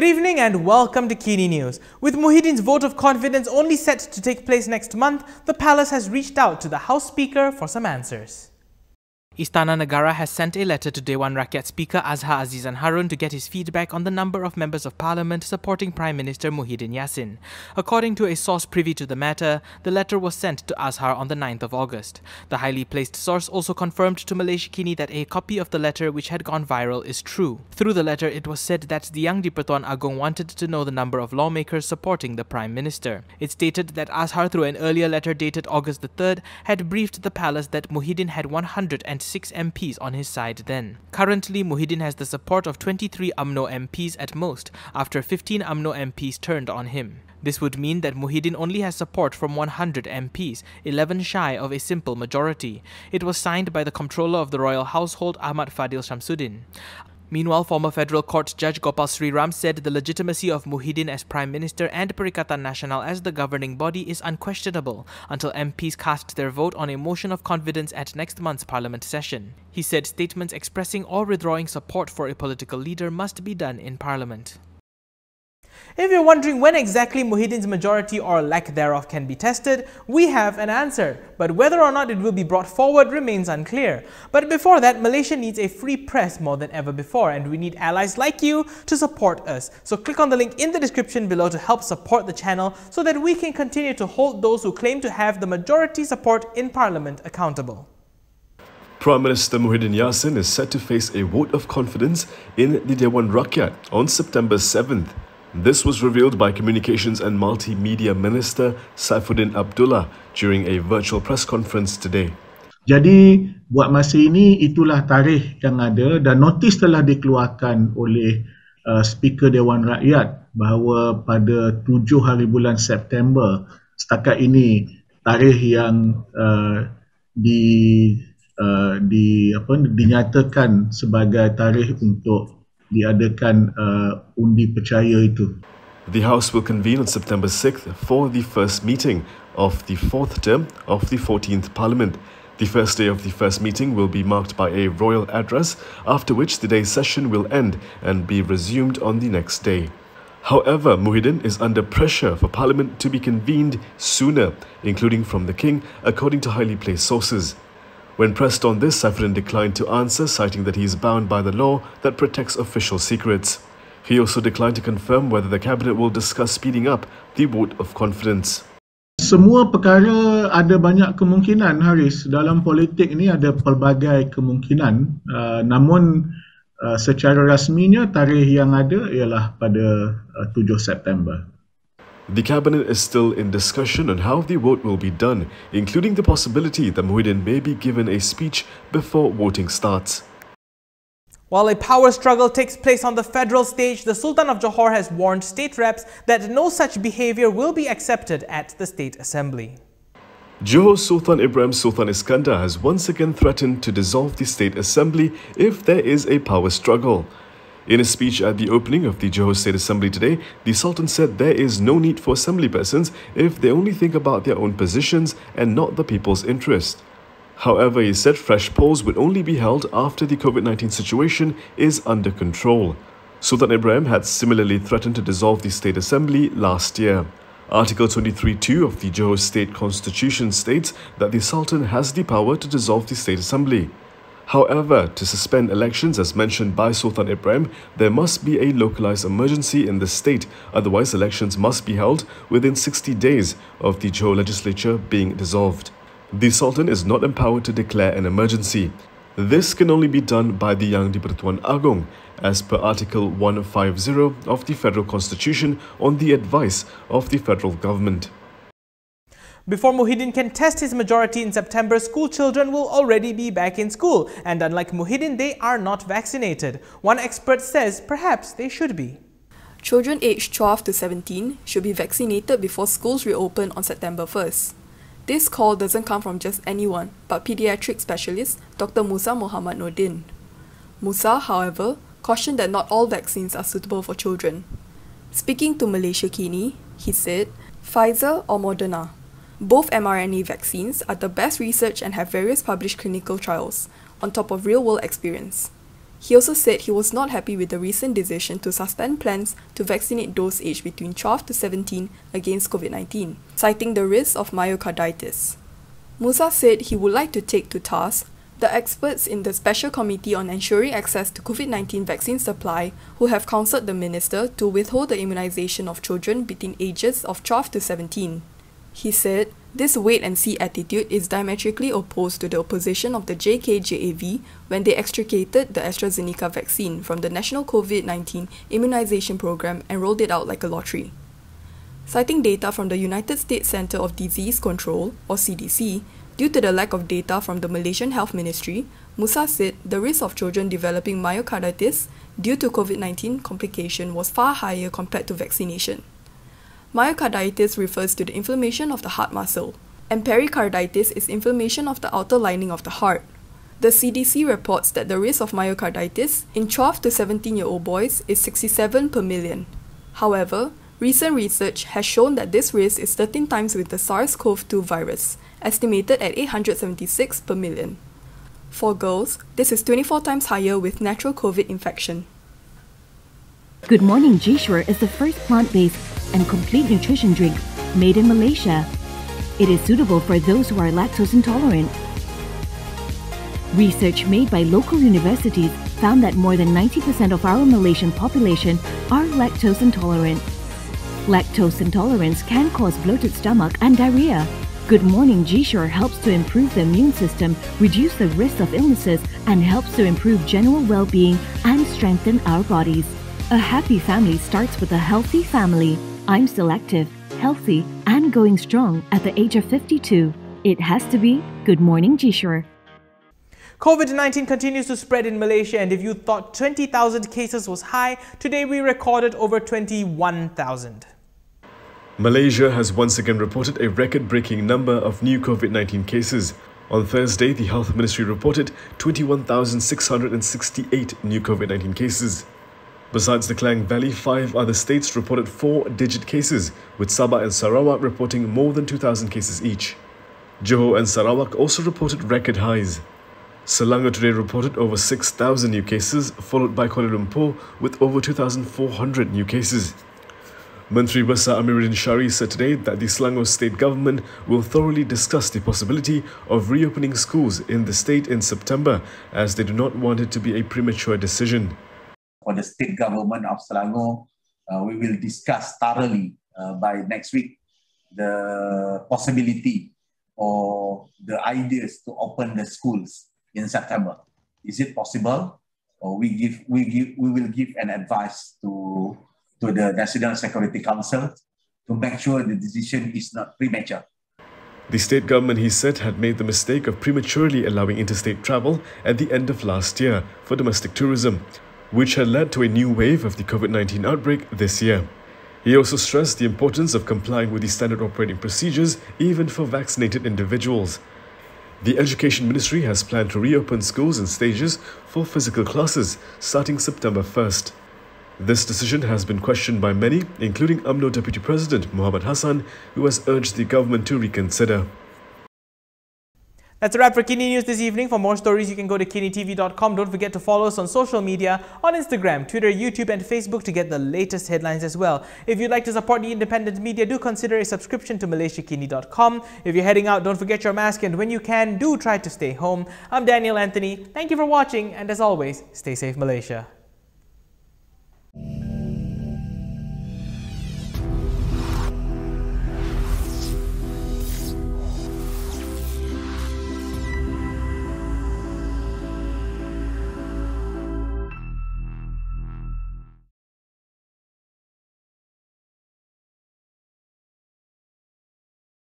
Good evening and welcome to KiniNews. With Muhyiddin's vote of confidence only set to take place next month, the palace has reached out to the House Speaker for some answers. Istana Negara has sent a letter to Dewan Rakyat Speaker Azhar Harun to get his feedback on the number of members of parliament supporting Prime Minister Muhyiddin Yassin. According to a source privy to the matter, the letter was sent to Azhar on the 9th of August. The highly placed source also confirmed to Malaysiakini that a copy of the letter which had gone viral is true. Through the letter, it was said that the young di-Pertuan Agong wanted to know the number of lawmakers supporting the Prime Minister. It stated that Azhar, through an earlier letter dated August the 3rd, had briefed the palace that Muhyiddin had 106 MPs on his side then. Currently, Muhyiddin has the support of 23 UMNO MPs at most, after 15 UMNO MPs turned on him. This would mean that Muhyiddin only has support from 100 MPs, 11 shy of a simple majority. It was signed by the Comptroller of the Royal Household, Ahmad Fadil Shamsuddin. Meanwhile, former Federal Court Judge Gopal Sriram said the legitimacy of Muhyiddin as Prime Minister and Perikatan Nasional as the governing body is unquestionable until MPs cast their vote on a motion of confidence at next month's parliament session. He said statements expressing or withdrawing support for a political leader must be done in parliament. If you're wondering when exactly Muhyiddin's majority or lack thereof can be tested, we have an answer. But whether or not it will be brought forward remains unclear. But before that, Malaysia needs a free press more than ever before, and we need allies like you to support us. So click on the link in the description below to help support the channel so that we can continue to hold those who claim to have the majority support in Parliament accountable. Prime Minister Muhyiddin Yassin is set to face a vote of confidence in the Dewan Rakyat on September 7th. This was revealed by Communications and Multimedia Minister Saifuddin Abdullah during a virtual press conference today. Jadi, buat masa ini itulah tarikh yang ada dan notis telah dikeluarkan oleh Speaker Dewan Rakyat bahawa pada 7 hari bulan September setakat ini tarikh yang dinyatakan sebagai tarikh untuk diadakan undi percaya itu. The House will convene on September 6th for the first meeting of the 4th term of the 14th Parliament. The first day of the first meeting will be marked by a royal address, after which the day's session will end and be resumed on the next day. However, Muhyiddin is under pressure for Parliament to be convened sooner, including from the King, according to highly placed sources. When pressed on this, Saifuddin declined to answer, citing that he is bound by the law that protects official secrets. He also declined to confirm whether the cabinet will discuss speeding up the vote of confidence. Semua perkara ada banyak kemungkinan, Haris. Dalam politik ini ada pelbagai kemungkinan. Namun secara rasminya tarikh yang ada ialah pada 7 September. The cabinet is still in discussion on how the vote will be done, including the possibility that Muhyiddin may be given a speech before voting starts. While a power struggle takes place on the federal stage, the Sultan of Johor has warned state reps that no such behavior will be accepted at the State Assembly. Johor Sultan Ibrahim Sultan Iskandar has once again threatened to dissolve the State Assembly if there is a power struggle. In a speech at the opening of the Johor State Assembly today, the Sultan said there is no need for assembly persons if they only think about their own positions and not the people's interest. However, he said fresh polls would only be held after the COVID-19 situation is under control. Sultan Ibrahim had similarly threatened to dissolve the State Assembly last year. Article 23(2) of the Johor State Constitution states that the Sultan has the power to dissolve the State Assembly. However, to suspend elections as mentioned by Sultan Ibrahim, there must be a localized emergency in the state, otherwise elections must be held within 60 days of the Johor legislature being dissolved. The Sultan is not empowered to declare an emergency. This can only be done by the young di-Pertuan Agong, as per Article 150 of the Federal Constitution on the advice of the federal government. Before Muhyiddin can test his majority in September, school children will already be back in school, and unlike Muhyiddin, they are not vaccinated. One expert says perhaps they should be. Children aged 12 to 17 should be vaccinated before schools reopen on September 1st. This call doesn't come from just anyone, but pediatric specialist Dr. Musa Muhammad Nordin. Musa, however, cautioned that not all vaccines are suitable for children. Speaking to Malaysiakini, he said, Pfizer or Moderna. Both mRNA vaccines are the best research and have various published clinical trials, on top of real-world experience. He also said he was not happy with the recent decision to suspend plans to vaccinate those aged between 12 to 17 against COVID-19, citing the risk of myocarditis. Musa said he would like to take to task the experts in the Special Committee on Ensuring Access to COVID-19 Vaccine Supply who have counseled the minister to withhold the immunization of children between ages of 12 to 17. He said, this wait-and-see attitude is diametrically opposed to the opposition of the JKJAV when they extricated the AstraZeneca vaccine from the National COVID-19 Immunization Program and rolled it out like a lottery. Citing data from the United States Centre of Disease Control, or CDC, due to the lack of data from the Malaysian Health Ministry, Musa said the risk of children developing myocarditis due to COVID-19 complication was far higher compared to vaccination. Myocarditis refers to the inflammation of the heart muscle, and pericarditis is inflammation of the outer lining of the heart. The CDC reports that the risk of myocarditis in 12 to 17-year-old boys is 67 per million. However, recent research has shown that this risk is 13 times with the SARS-CoV-2 virus, estimated at 876 per million. For girls, this is 24 times higher with natural COVID infection. Good Morning G-Sure is the first plant-based and complete nutrition drink made in Malaysia. It is suitable for those who are lactose intolerant. Research made by local universities found that more than 90% of our Malaysian population are lactose intolerant. Lactose intolerance can cause bloated stomach and diarrhea. Good Morning G-Sure helps to improve the immune system, reduce the risk of illnesses, and helps to improve general well-being and strengthen our bodies. A happy family starts with a healthy family. I'm still active, healthy, and going strong at the age of 52. It has to be Good Morning G-Sure. COVID-19 continues to spread in Malaysia, and if you thought 20,000 cases was high, today we recorded over 21,000. Malaysia has once again reported a record-breaking number of new COVID-19 cases. On Thursday, the Health Ministry reported 21,668 new COVID-19 cases. Besides the Klang Valley, 5 other states reported 4-digit cases, with Sabah and Sarawak reporting more than 2,000 cases each. Johor and Sarawak also reported record highs. Selangor today reported over 6,000 new cases, followed by Kuala Lumpur with over 2,400 new cases. Menteri Besar Amiruddin Shari said today that the Selangor state government will thoroughly discuss the possibility of reopening schools in the state in September, as they do not want it to be a premature decision. For the state government of Selangor, we will discuss thoroughly by next week the possibility or the ideas to open the schools in September. Is it possible? Or we will give an advice to the National Security Council to make sure the decision is not premature. The state government, he said, had made the mistake of prematurely allowing interstate travel at the end of last year for domestic tourism, which had led to a new wave of the COVID-19 outbreak this year. He also stressed the importance of complying with the standard operating procedures even for vaccinated individuals. The Education Ministry has planned to reopen schools in stages for physical classes starting September 1st. This decision has been questioned by many, including UMNO Deputy President Muhammad Hassan, who has urged the government to reconsider. That's a wrap for KiniNews this evening. For more stories, you can go to kinitv.com. Don't forget to follow us on social media on Instagram, Twitter, YouTube and Facebook to get the latest headlines as well. If you'd like to support the independent media, do consider a subscription to Malaysiakini.com. If you're heading out, don't forget your mask, and when you can, do try to stay home. I'm Daniel Anthony. Thank you for watching, and as always, stay safe, Malaysia.